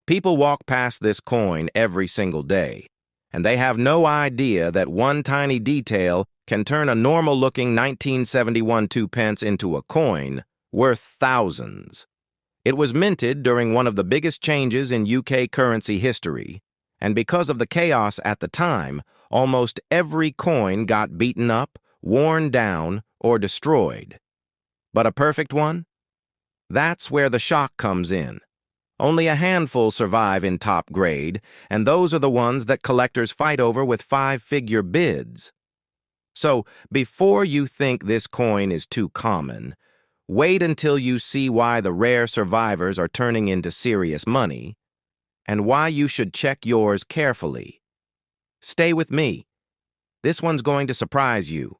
People walk past this coin every single day, and they have no idea that one tiny detail can turn a normal-looking 1971 2 pence into a coin worth thousands. It was minted during one of the biggest changes in UK currency history, and because of the chaos at the time, almost every coin got beaten up, worn down, or destroyed. But a perfect one? That's where the shock comes in. Only a handful survive in top grade, and those are the ones that collectors fight over with five-figure bids. So, before you think this coin is too common, wait until you see why the rare survivors are turning into serious money, and why you should check yours carefully. Stay with me. This one's going to surprise you.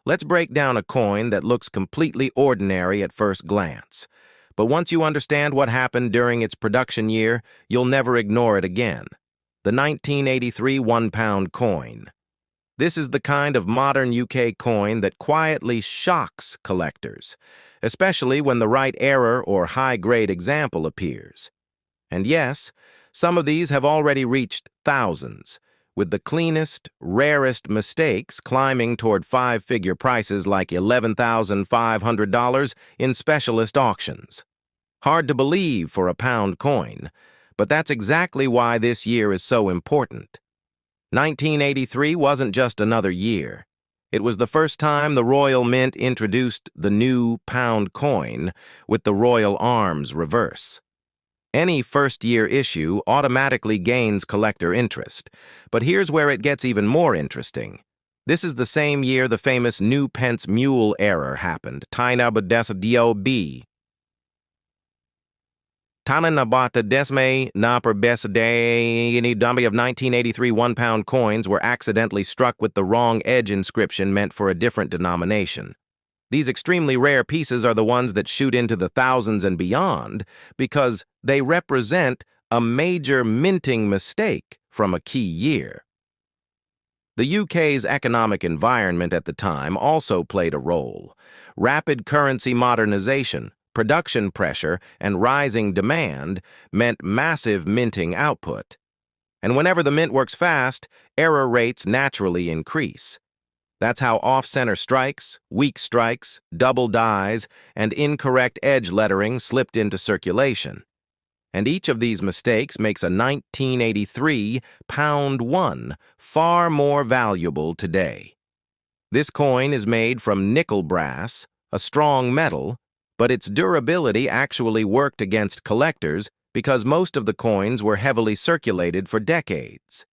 Let's break down a coin that looks completely ordinary at first glance. But once you understand what happened during its production year, you'll never ignore it again. The 1983 1-pound coin. This is the kind of modern UK coin that quietly shocks collectors, especially when the right error or high-grade example appears. And yes, some of these have already reached thousands, with the cleanest, rarest mistakes climbing toward five-figure prices like $11,500 in specialist auctions. Hard to believe for a pound coin, but that's exactly why this year is so important. 1983 wasn't just another year. It was the first time the Royal Mint introduced the new pound coin with the royal arms reverse. Any first-year issue automatically gains collector interest, but here's where it gets even more interesting. This is the same year the famous new pence mule error happened. Tananabata desme na per besade any dummy of 1983 1-pound coins were accidentally struck with the wrong edge inscription meant for a different denomination. These extremely rare pieces are the ones that shoot into the thousands and beyond because they represent a major minting mistake from a key year. The UK's economic environment at the time also played a role. Rapid currency modernization, production pressure, and rising demand meant massive minting output. And whenever the mint works fast, error rates naturally increase. That's how off-center strikes, weak strikes, double dies, and incorrect edge lettering slipped into circulation. And each of these mistakes makes a 1983 pound one far more valuable today. This coin is made from nickel brass, a strong metal, but its durability actually worked against collectors because most of the coins were heavily circulated for decades.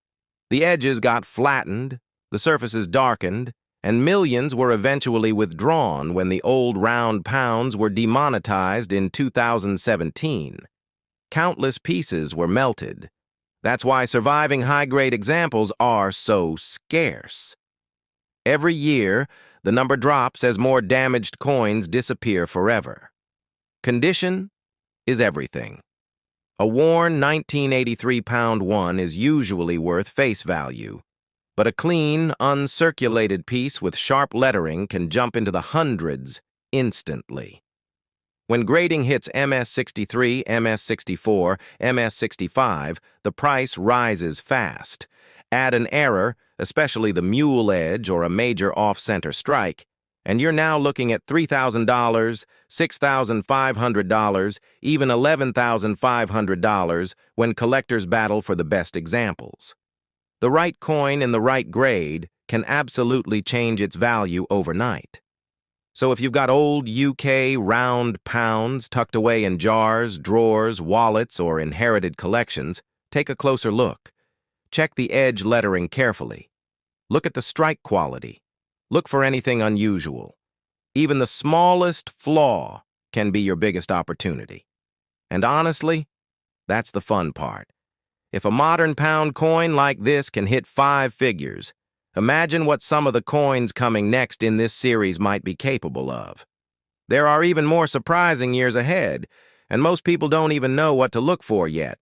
The edges got flattened, the surfaces darkened, and millions were eventually withdrawn when the old round pounds were demonetized in 2017. Countless pieces were melted. That's why surviving high-grade examples are so scarce. Every year, the number drops as more damaged coins disappear forever. Condition is everything. A worn 1983 pound one is usually worth face value, but a clean, uncirculated piece with sharp lettering can jump into the hundreds instantly. When grading hits MS63, MS64, MS65, the price rises fast. Add an error, especially the mule edge or a major off-center strike, and you're now looking at $3,000, $6,500, even $11,500 when collectors battle for the best examples. The right coin in the right grade can absolutely change its value overnight. So if you've got old UK round pounds tucked away in jars, drawers, wallets, or inherited collections, take a closer look. Check the edge lettering carefully. Look at the strike quality. Look for anything unusual. Even the smallest flaw can be your biggest opportunity. And honestly, that's the fun part. If a modern pound coin like this can hit 5 figures, imagine what some of the coins coming next in this series might be capable of. There are even more surprising years ahead, and most people don't even know what to look for yet.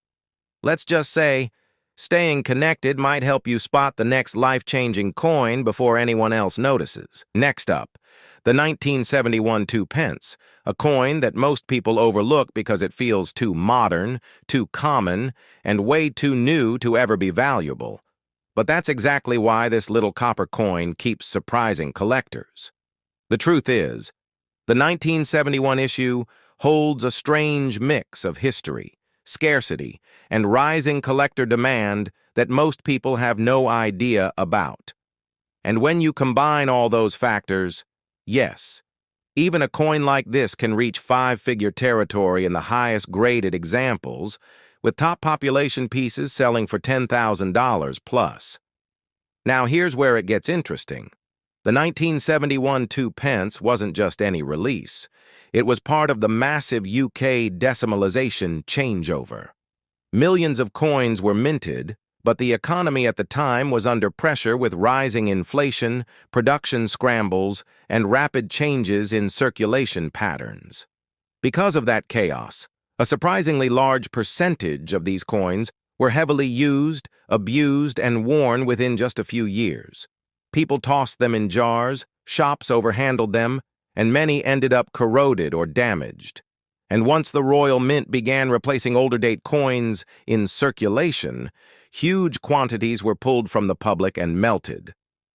Let's just say, staying connected might help you spot the next life-changing coin before anyone else notices. Next up, the 1971 2 pence, a coin that most people overlook because it feels too modern, too common, and way too new to ever be valuable. But that's exactly why this little copper coin keeps surprising collectors. The truth is, the 1971 issue holds a strange mix of history, scarcity, and rising collector demand that most people have no idea about. And when you combine all those factors, yes, even a coin like this can reach five-figure territory in the highest graded examples, with top population pieces selling for $10,000 plus. Now here's where it gets interesting. The 1971 2 pence wasn't just any release. It was part of the massive UK decimalization changeover. Millions of coins were minted, but the economy at the time was under pressure with rising inflation, production scrambles, and rapid changes in circulation patterns. Because of that chaos, a surprisingly large percentage of these coins were heavily used, abused, and worn within just a few years. People tossed them in jars, shops overhandled them, and many ended up corroded or damaged. And once the Royal Mint began replacing older-date coins in circulation, huge quantities were pulled from the public and melted.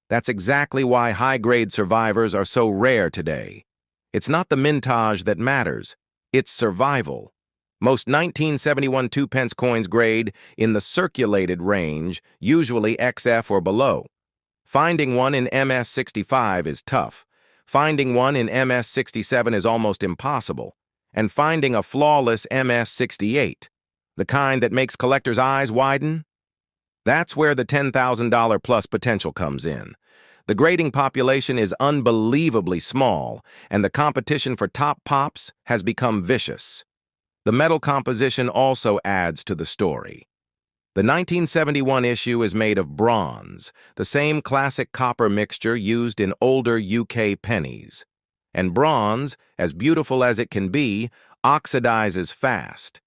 That's exactly why high-grade survivors are so rare today. It's not the mintage that matters, it's survival. Most 1971 2 pence coins grade in the circulated range, usually XF or below. Finding one in MS65 is tough. Finding one in MS67 is almost impossible. And finding a flawless MS68, the kind that makes collectors' eyes widen? That's where the $10,000 plus potential comes in. The grading population is unbelievably small, and the competition for top pops has become vicious. The metal composition also adds to the story. The 1971 issue is made of bronze, the same classic copper mixture used in older UK pennies. And bronze, as beautiful as it can be, oxidizes fast.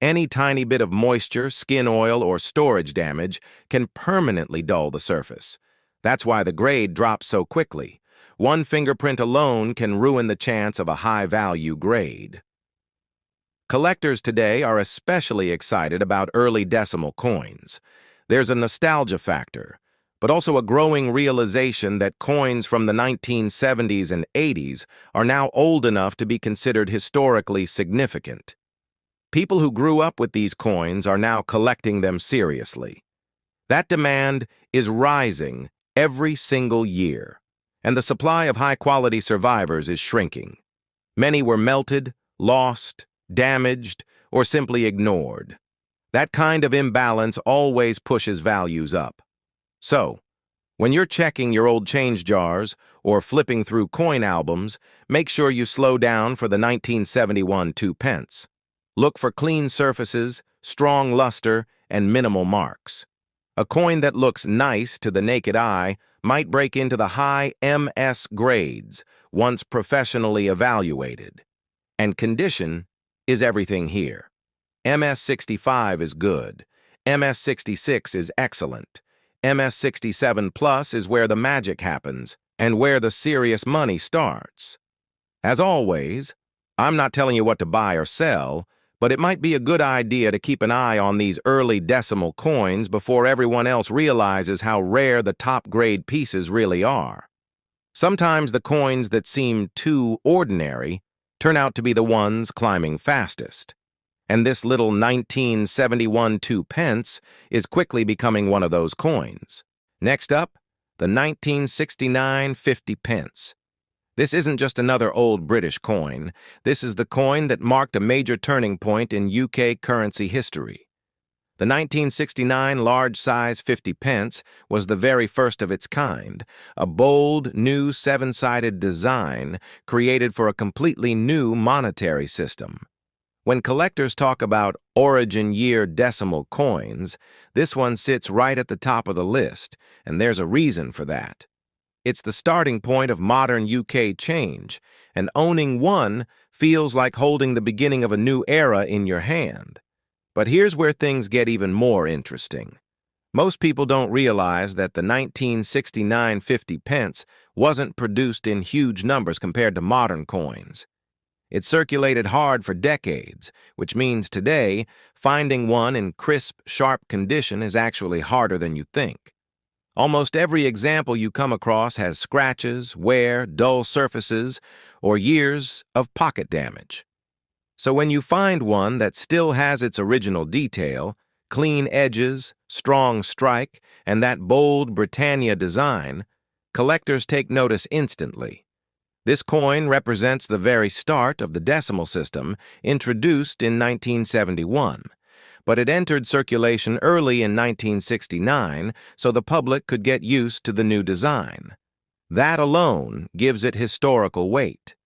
Any tiny bit of moisture, skin oil, or storage damage can permanently dull the surface. That's why the grade drops so quickly. One fingerprint alone can ruin the chance of a high-value grade. Collectors today are especially excited about early decimal coins. There's a nostalgia factor, but also a growing realization that coins from the 1970s and 80s are now old enough to be considered historically significant. People who grew up with these coins are now collecting them seriously. That demand is rising every single year, and the supply of high-quality survivors is shrinking. Many were melted, lost, damaged, or simply ignored. That kind of imbalance always pushes values up. So, when you're checking your old change jars or flipping through coin albums, make sure you slow down for the 1971 2 pence. Look for clean surfaces, strong luster, and minimal marks. A coin that looks nice to the naked eye might break into the high MS grades once professionally evaluated. And condition is everything here. MS65 is good. MS66 is excellent. MS67 Plus is where the magic happens and where the serious money starts. As always, I'm not telling you what to buy or sell, but it might be a good idea to keep an eye on these early decimal coins before everyone else realizes how rare the top-grade pieces really are. Sometimes the coins that seem too ordinary turn out to be the ones climbing fastest. And this little 1971 2 pence is quickly becoming one of those coins. Next up, the 1969 50 pence. This isn't just another old British coin. This is the coin that marked a major turning point in UK currency history. The 1969 large-size 50 pence was the very first of its kind, a bold, new seven-sided design created for a completely new monetary system. When collectors talk about origin year decimal coins, this one sits right at the top of the list, and there's a reason for that. It's the starting point of modern UK change, and owning one feels like holding the beginning of a new era in your hand. But here's where things get even more interesting. Most people don't realize that the 1969 50 pence wasn't produced in huge numbers compared to modern coins. It circulated hard for decades, which means today, finding one in crisp, sharp condition is actually harder than you think. Almost every example you come across has scratches, wear, dull surfaces, or years of pocket damage. So when you find one that still has its original detail, clean edges, strong strike, and that bold Britannia design, collectors take notice instantly. This coin represents the very start of the decimal system, introduced in 1971, but it entered circulation early in 1969 so the public could get used to the new design. That alone gives it historical weight.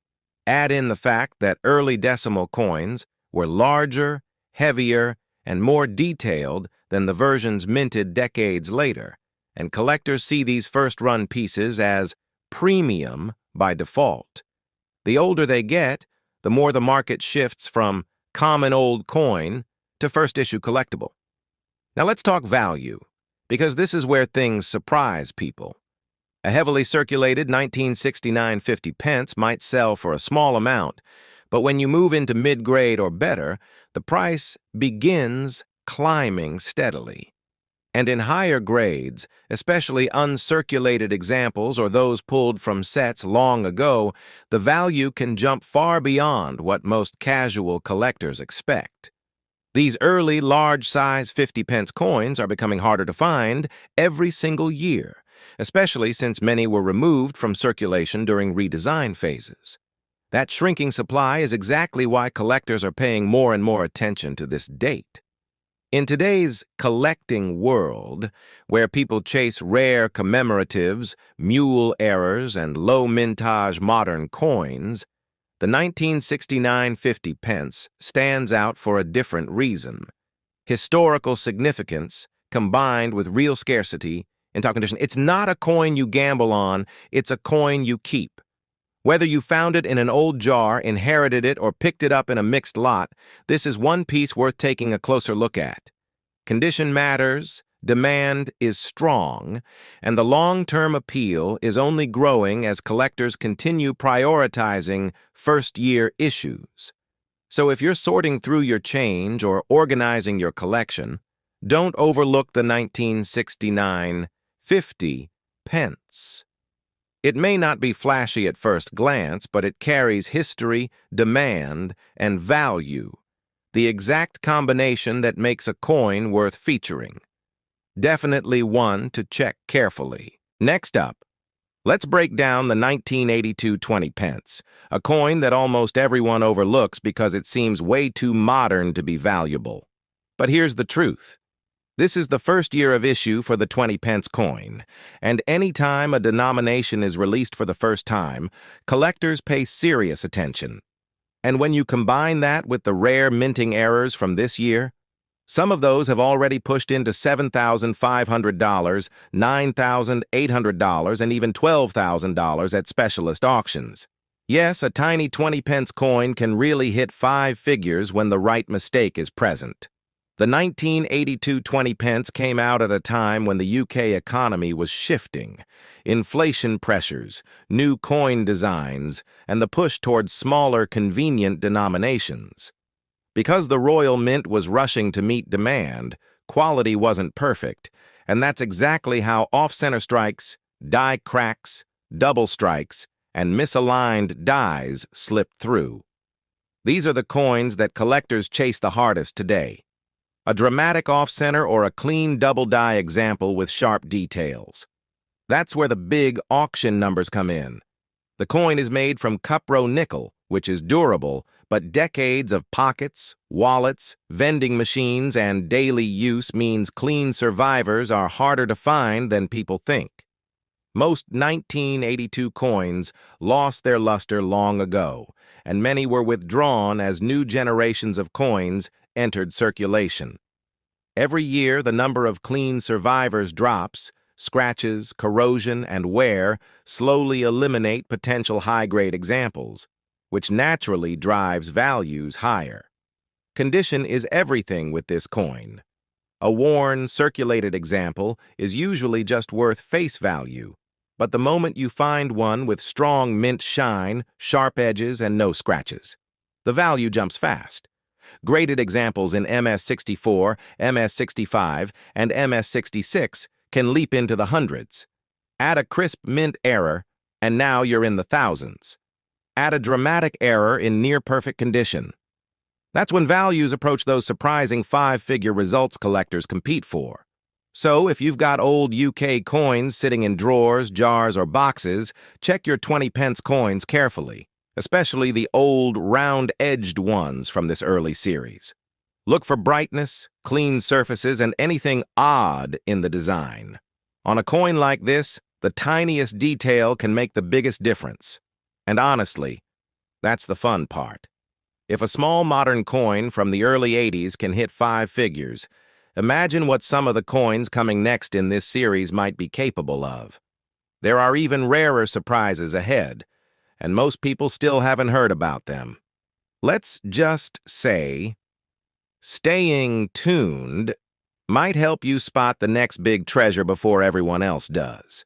Add in the fact that early decimal coins were larger, heavier, and more detailed than the versions minted decades later, and collectors see these first-run pieces as premium by default. The older they get, the more the market shifts from common old coin to first-issue collectible. Now let's talk value, because this is where things surprise people. A heavily circulated 1969 50 pence might sell for a small amount, but when you move into mid-grade or better, the price begins climbing steadily. And in higher grades, especially uncirculated examples or those pulled from sets long ago, the value can jump far beyond what most casual collectors expect. These early, large-size 50 pence coins are becoming harder to find every single year, especially since many were removed from circulation during redesign phases. That shrinking supply is exactly why collectors are paying more and more attention to this date. In today's collecting world, where people chase rare commemoratives, mule errors, and low mintage modern coins, the 1969 50 pence stands out for a different reason. Historical significance combined with real scarcity in top condition. It's not a coin you gamble on, it's a coin you keep. Whether you found it in an old jar, inherited it, or picked it up in a mixed lot, this is one piece worth taking a closer look at. Condition matters, demand is strong, and the long-term appeal is only growing as collectors continue prioritizing first-year issues. So if you're sorting through your change or organizing your collection, don't overlook the 1969 50 pence. It may not be flashy at first glance, but it carries history, demand, and value, the exact combination that makes a coin worth featuring. Definitely one to check carefully. Next up, let's break down the 1982 20 pence, a coin that almost everyone overlooks because it seems way too modern to be valuable. But here's the truth. This is the first year of issue for the 20 pence coin, and any time a denomination is released for the first time, collectors pay serious attention. And when you combine that with the rare minting errors from this year, some of those have already pushed into $7,500, $9,800, and even $12,000 at specialist auctions. Yes, a tiny 20 pence coin can really hit 5 figures when the right mistake is present. The 1982 20 pence came out at a time when the UK economy was shifting. Inflation pressures, new coin designs, and the push towards smaller, convenient denominations. Because the Royal Mint was rushing to meet demand, quality wasn't perfect, and that's exactly how off-center strikes, die cracks, double strikes, and misaligned dies slipped through. These are the coins that collectors chase the hardest today. A dramatic off-center or a clean double die example with sharp details. That's where the big auction numbers come in. The coin is made from cupro nickel, which is durable, but decades of pockets, wallets, vending machines, and daily use means clean survivors are harder to find than people think. Most 1982 coins lost their luster long ago, and many were withdrawn as new generations of coins entered circulation. Every year, the number of clean survivors drops. Scratches, corrosion, and wear slowly eliminate potential high-grade examples, which naturally drives values higher. Condition is everything with this coin. A worn, circulated example is usually just worth face value, but the moment you find one with strong mint shine, sharp edges, and no scratches, the value jumps fast. Graded examples in MS64, MS65, and MS66 can leap into the hundreds. Add a crisp mint error, and now you're in the thousands. Add a dramatic error in near-perfect condition. That's when values approach those surprising five-figure results collectors compete for. So, if you've got old UK coins sitting in drawers, jars, or boxes, check your 20-pence coins carefully, especially the old, round-edged ones from this early series. Look for brightness, clean surfaces, and anything odd in the design. On a coin like this, the tiniest detail can make the biggest difference. And honestly, that's the fun part. If a small modern coin from the early 80s can hit five figures, imagine what some of the coins coming next in this series might be capable of. There are even rarer surprises ahead, and most people still haven't heard about them. Let's just say, staying tuned might help you spot the next big treasure before everyone else does.